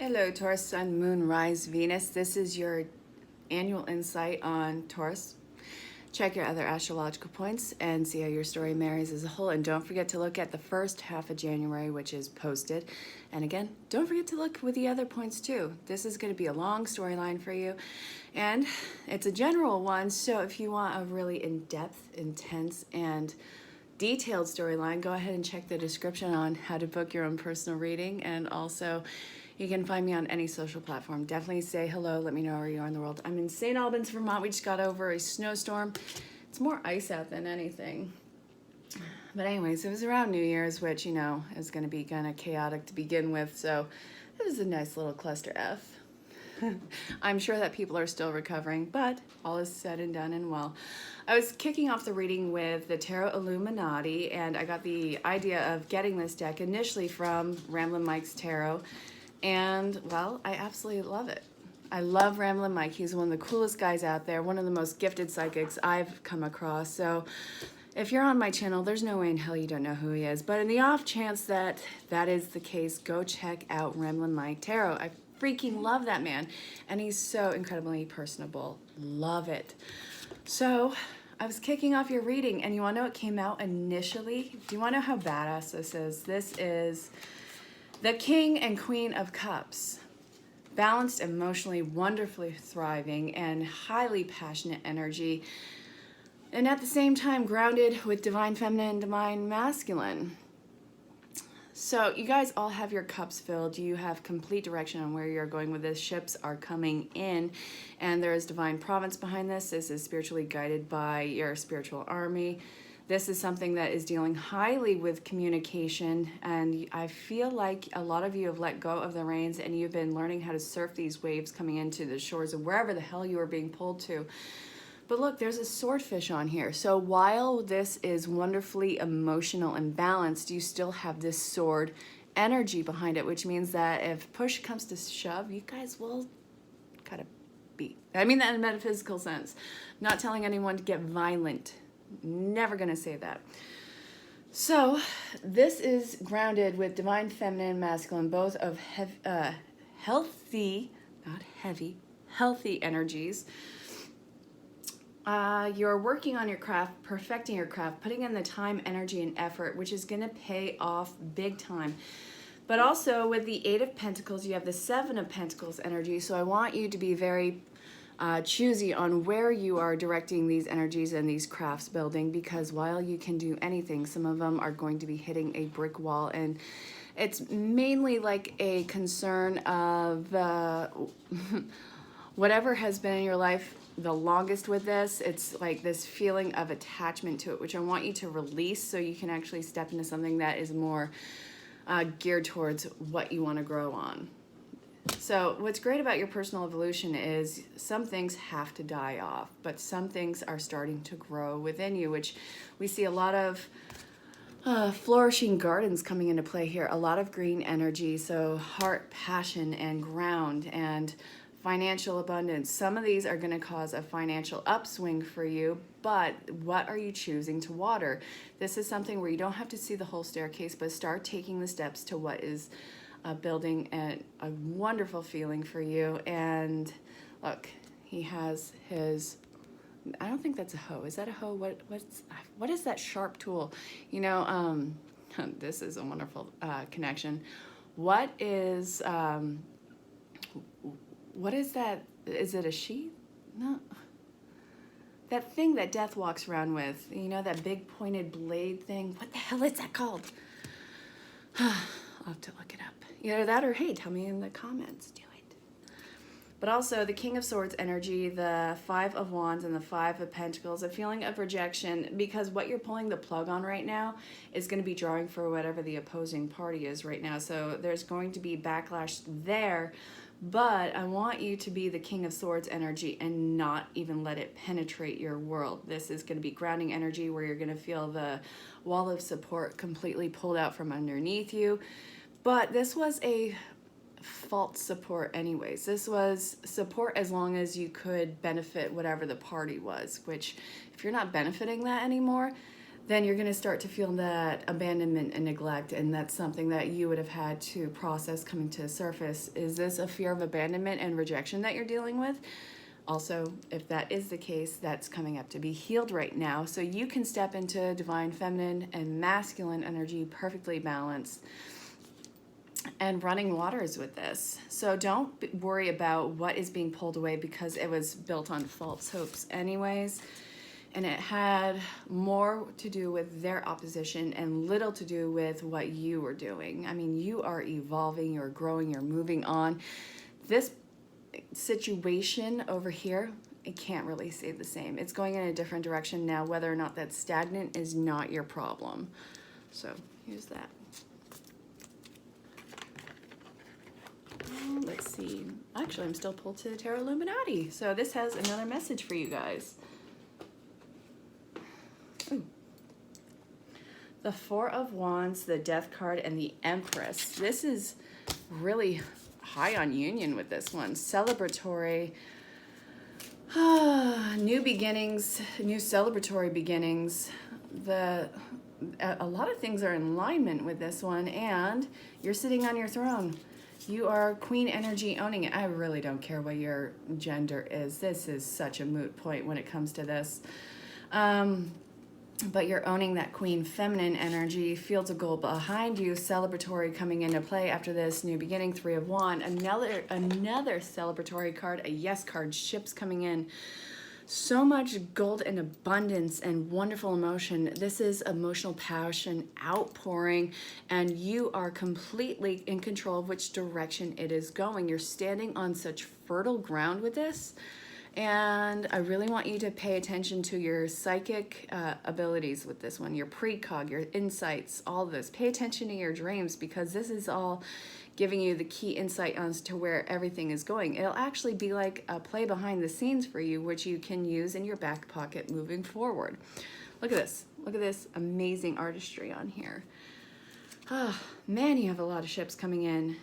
Hello, Taurus, Sun, Moon, Rise, Venus. This is your annual insight on Taurus. Check your other astrological points and see how your story marries as a whole. And don't forget to look at the first half of January, which is posted. And again, don't forget to look with the other points too. This is going to be a long storyline for you. And it's a general one, so if you want a really in-depth, intense, and detailed storyline, go ahead and check the description on how to book your own personal reading. And also, you can find me on any social platform. Definitely say hello. Let me know where you are in the world. I'm in St. Albans, Vermont. We just got over a snowstorm. It's more ice out than anything. But anyways, it was around New Year's, which, you know, is going to be kind of chaotic to begin with. So it was a nice little cluster F. I'm sure that people are still recovering, but all is said and done and well. I was kicking off the reading with the Tarot Illuminati, and I got the idea of getting this deck initially from Ramblin' Mike's Tarot. And, well, I absolutely love it. I love Ramblin' Mike. He's one of the coolest guys out there, one of the most gifted psychics I've come across. So if you're on my channel, there's no way in hell you don't know who he is. But in the off chance that that is the case, go check out Ramblin' Mike Tarot. I freaking love that man. And he's so incredibly personable. Love it. So I was kicking off your reading, and you want to know what came out initially? Do you want to know how badass this is? This is the King and Queen of Cups. Balanced, emotionally, wonderfully thriving, and highly passionate energy. And at the same time, grounded with divine feminine and divine masculine. So you guys all have your cups filled. You have complete direction on where you're going with this. Ships are coming in, and there is divine providence behind this. This is spiritually guided by your spiritual army. This is something that is dealing highly with communication, and I feel like a lot of you have let go of the reins and you've been learning how to surf these waves coming into the shores of wherever the hell you are being pulled to. But look, there's a swordfish on here. So while this is wonderfully emotional and balanced, you still have this sword energy behind it, which means that if push comes to shove, you guys will kind of beat. I mean that in a metaphysical sense. I'm not telling anyone to get violent. Never gonna say that. So this is grounded with divine feminine and masculine, both of healthy, not heavy, healthy energies. You're working on your craft, perfecting your craft, putting in the time, energy, and effort, which is going to pay off big time. But also with the Eight of Pentacles, you have the Seven of Pentacles energy. So I want you to be very choosy on where you are directing these energies and these crafts building, because while you can do anything, some of them are going to be hitting a brick wall. And it's mainly like a concern of whatever has been in your life the longest with this. It's like this feeling of attachment to it, which I want you to release so you can actually step into something that is more geared towards what you want to grow on. So what's great about your personal evolution is some things have to die off, but some things are starting to grow within you, which we see a lot of flourishing gardens coming into play here. A lot of green energy, so heart, passion, and ground, and financial abundance. Some of these are going to cause a financial upswing for you, but what are you choosing to water? This is something where you don't have to see the whole staircase, but start taking the steps to what is building a wonderful feeling for you. And look, he has his, I don't think that's a hoe. Is that a hoe? What is that sharp tool? You know, this is a wonderful connection. What is that? Is it a sheath? No. That thing that death walks around with, you know, that big pointed blade thing. What the hell is that called? I'll have to look it up. Either that or, hey, tell me in the comments. Do it. But also the King of Swords energy, the Five of Wands, and the Five of Pentacles, a feeling of rejection, because what you're pulling the plug on right now is going to be drawing for whatever the opposing party is right now. So there's going to be backlash there. But I want you to be the King of Swords energy and not even let it penetrate your world. This is going to be grounding energy where you're going to feel the wall of support completely pulled out from underneath you. But this was a false support anyways. This was support as long as you could benefit whatever the party was, which if you're not benefiting that anymore, then you're going to start to feel that abandonment and neglect, and that's something that you would have had to process coming to the surface. Is this a fear of abandonment and rejection that you're dealing with? Also, if that is the case, that's coming up to be healed right now, so you can step into divine feminine and masculine energy, perfectly balanced and running waters with this. So don't worry about what is being pulled away, because it was built on false hopes anyways. And it had more to do with their opposition and little to do with what you were doing. I mean, you are evolving, you're growing, you're moving on. This situation over here, it can't really stay the same. It's going in a different direction now. Whether or not that's stagnant is not your problem. So here's that. Let's see. Actually, I'm still pulled to the Tarot Illuminati. So this has another message for you guys. Ooh. The Four of Wands, the Death card, and the Empress. This is really high on union with this one. Celebratory. New beginnings, new celebratory beginnings. A lot of things are in alignment with this one, and you're sitting on your throne. You are queen energy owning it. I really don't care what your gender is. This is such a moot point when it comes to this. But you're owning that queen feminine energy. Fields of gold behind you. Celebratory coming into play after this new beginning. Three of Wands. Another celebratory card. A yes card. Ships coming in. So much gold and abundance and wonderful emotion. This is emotional passion outpouring, and you are completely in control of which direction it is going. You're standing on such fertile ground with this, and I really want you to pay attention to your psychic abilities with this one, your precog, your insights, all of this. Pay attention to your dreams, because this is all giving you the key insight as to where everything is going. It'll actually be like a play behind the scenes for you, which you can use in your back pocket moving forward. Look at this. Look at this amazing artistry on here. Oh, man, you have a lot of ships coming in.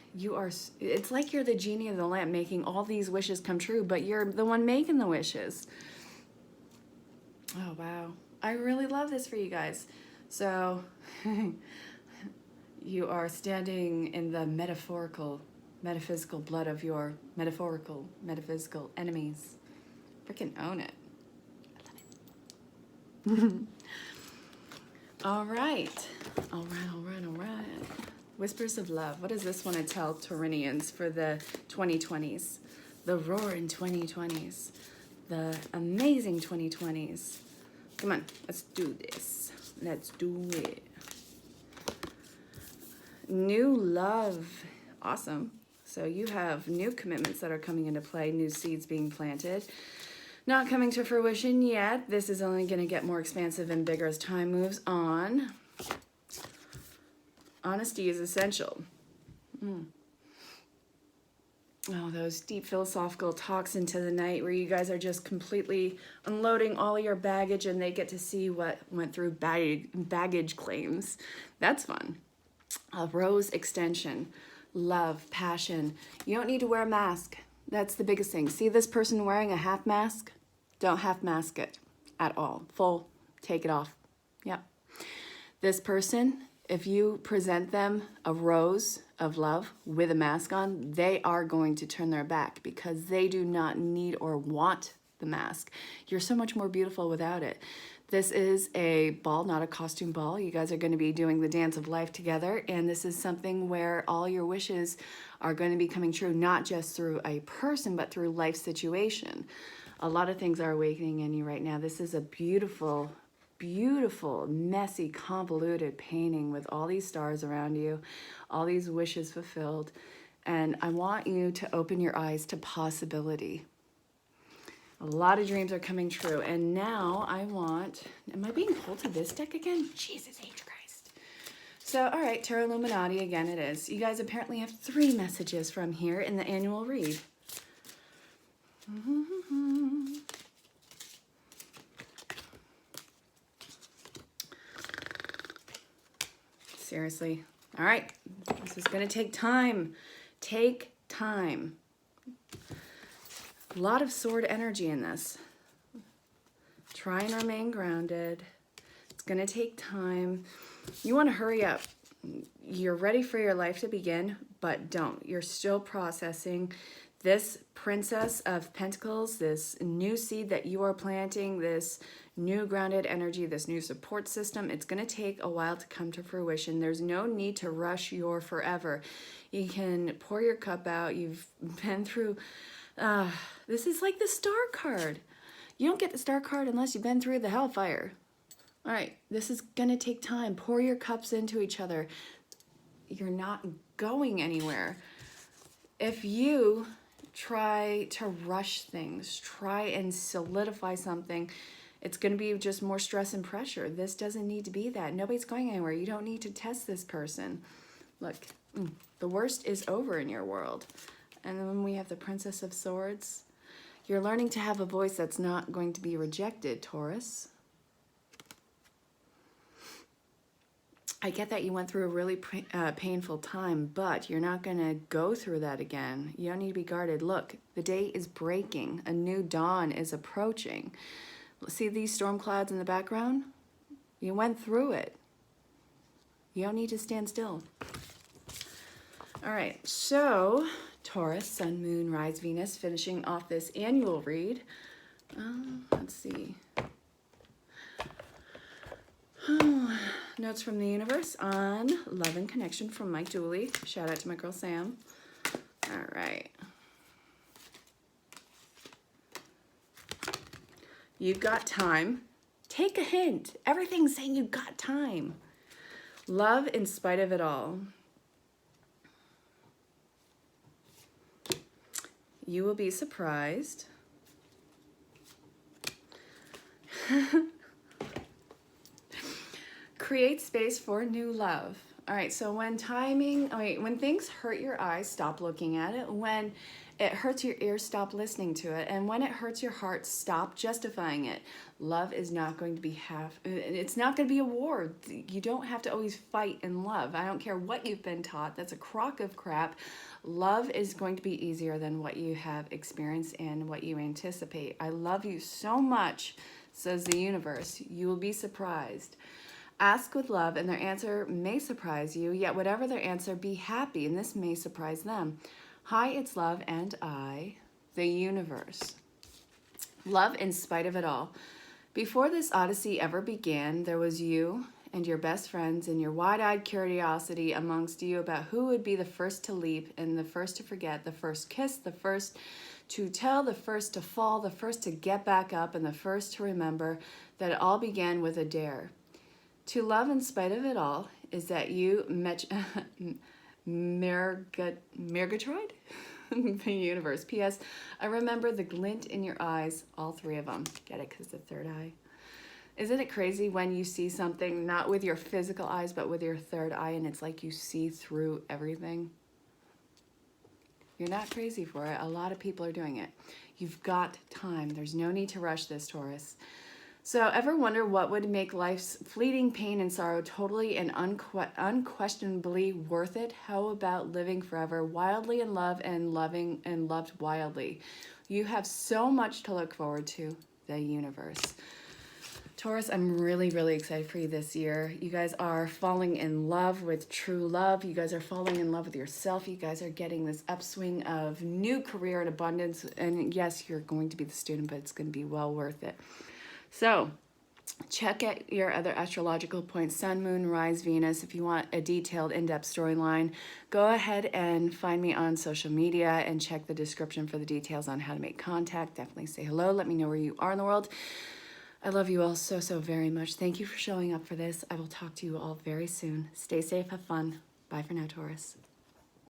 It's like you're the genie of the lamp making all these wishes come true, but you're the one making the wishes. Oh, wow. I really love this for you guys. So you are standing in the metaphysical blood of your metaphysical enemies. Freaking own it. I love it. All right. All right. Whispers of Love. What does this want to tell Taurinians for the 2020s? The roaring 2020s. The amazing 2020s. Come on, let's do this. Let's do it. New love. Awesome. So you have new commitments that are coming into play, new seeds being planted. Not coming to fruition yet. This is only going to get more expansive and bigger as time moves on. Honesty is essential. Oh, those deep philosophical talks into the night where you guys are just completely unloading all your baggage, and they get to see what went through baggage claims. That's fun. A rose extension, love, passion. You don't need to wear a mask. That's the biggest thing. See this person wearing a half mask? Don't half mask it at all. Full, take it off. Yep. This person, if you present them a rose of love with a mask on, they are going to turn their back, because they do not need or want the mask. You're so much more beautiful without it. This is a ball, not a costume ball. You guys are going to be doing the dance of life together, and this is something where all your wishes are going to be coming true, not just through a person, but through life situation. A lot of things are awakening in you right now. This is a beautiful, beautiful, messy, convoluted painting with all these stars around you, all these wishes fulfilled. And I want you to open your eyes to possibility. A lot of dreams are coming true. And now am I being pulled to this deck again? Jesus H. Christ. So, all right, Tarot Illuminati, again it is. You guys apparently have 3 messages from here in the annual read. Seriously. All right. This is going to take time. Take time. A lot of sword energy in this. Try and remain grounded. It's going to take time. You want to hurry up. You're ready for your life to begin, but don't. You're still processing. This Princess of Pentacles, this new seed that you are planting, this new grounded energy, this new support system, it's going to take a while to come to fruition. There's no need to rush your forever. You can pour your cup out. You've been through, this is like the Star card. You don't get the Star card unless you've been through the hellfire. All right, this is going to take time. Pour your cups into each other. You're not going anywhere. If you try to rush things, try and solidify something, it's going to be just more stress and pressure. This doesn't need to be that. Nobody's going anywhere. You don't need to test this person. Look, the worst is over in your world. And then we have the Princess of Swords. You're learning to have a voice that's not going to be rejected, Taurus. I get that you went through a really painful time, but you're not going to go through that again. You don't need to be guarded. Look, the day is breaking. A new dawn is approaching. See these storm clouds in the background? You went through it. You don't need to stand still. All right, so Taurus, Sun, Moon, Rise, Venus, finishing off this annual read. Let's see. Notes from the universe on love and connection from Mike Dooley. Shout out to my girl Sam. All right. You've got time. Take a hint. Everything's saying you've got time. Love in spite of it all. You will be surprised. Create space for new love. All right, so when things hurt your eyes, stop looking at it. When it hurts your ears, stop listening to it. And when it hurts your heart, stop justifying it. Love is not going to be it's not going to be a war. You don't have to always fight in love. I don't care what you've been taught. That's a crock of crap. Love is going to be easier than what you have experienced and what you anticipate. I love you so much, says the universe. You will be surprised. Ask with love, and their answer may surprise you, yet whatever their answer, be happy, and this may surprise them. Hi, it's love, and I, the universe. Love in spite of it all. Before this odyssey ever began, there was you and your best friends and your wide-eyed curiosity amongst you about who would be the first to leap and the first to forget, the first kiss, the first to tell, the first to fall, the first to get back up, and the first to remember that it all began with a dare. To love in spite of it all is that you Mergatroyd? The universe. P.S. I remember the glint in your eyes, all three of them. Get it? Because the third eye. Isn't it crazy when you see something not with your physical eyes, but with your third eye, and it's like you see through everything? You're not crazy for it. A lot of people are doing it. You've got time. There's no need to rush this, Taurus. So ever wonder what would make life's fleeting pain and sorrow totally and unquestionably worth it? How about living forever, wildly in love and loving and loved wildly? You have so much to look forward to, the universe. Taurus, I'm really, really excited for you this year. You guys are falling in love with true love. You guys are falling in love with yourself. You guys are getting this upswing of new career and abundance. And yes, you're going to be the student, but it's going to be well worth it. So check out your other astrological points, Sun, Moon, Rise, Venus. If you want a detailed, in-depth storyline, go ahead and find me on social media and check the description for the details on how to make contact. Definitely say hello. Let me know where you are in the world. I love you all so, so very much. Thank you for showing up for this. I will talk to you all very soon. Stay safe. Have fun. Bye for now, Taurus.